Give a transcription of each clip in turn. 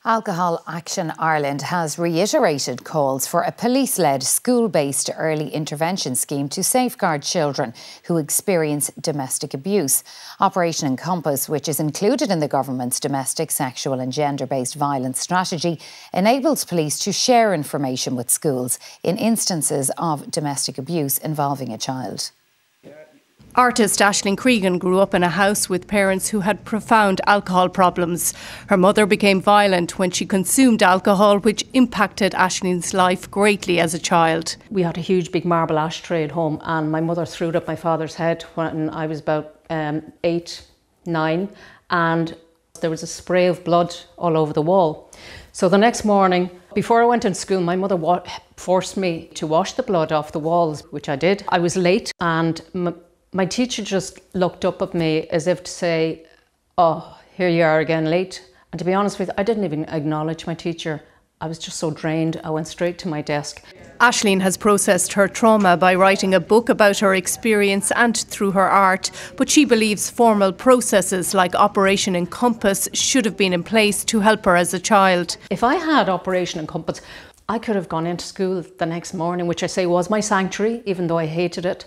Alcohol Action Ireland has reiterated calls for a police-led school-based early intervention scheme to safeguard children who experience domestic abuse. Operation Encompass, which is included in the government's domestic, sexual and gender-based violence strategy, enables police to share information with schools in instances of domestic abuse involving a child. Artist Aisling Creegan grew up in a house with parents who had profound alcohol problems. Her mother became violent when she consumed alcohol, which impacted Aisling's life greatly as a child. We had a huge big marble ashtray at home, and my mother threw it at my father's head when I was about 8, 9, and there was a spray of blood all over the wall. So the next morning, before I went to school, my mother forced me to wash the blood off the walls, which I did. I was late, and my teacher just looked up at me as if to say, "Oh, here you are again, late." And to be honest with you, I didn't even acknowledge my teacher. I was just so drained, I went straight to my desk. Aisling has processed her trauma by writing a book about her experience and through her art, but she believes formal processes like Operation Encompass should have been in place to help her as a child. If I had Operation Encompass, I could have gone into school the next morning, which I say was my sanctuary, even though I hated it.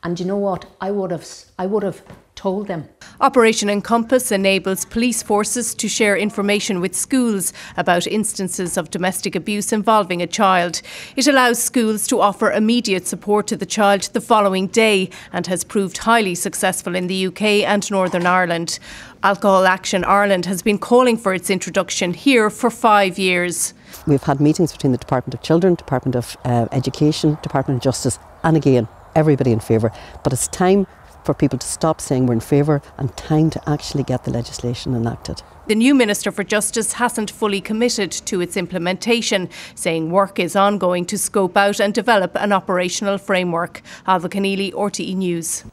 And you know what? I would have told them. Operation Encompass enables police forces to share information with schools about instances of domestic abuse involving a child. It allows schools to offer immediate support to the child the following day and has proved highly successful in the UK and Northern Ireland. Alcohol Action Ireland has been calling for its introduction here for 5 years. We've had meetings between the Department of Children, Department of Education, Department of Justice, and again, everybody in favour, but it's time for people to stop saying we're in favour and time to actually get the legislation enacted. The new Minister for Justice hasn't fully committed to its implementation, saying work is ongoing to scope out and develop an operational framework. Alva Keneally, RTE News.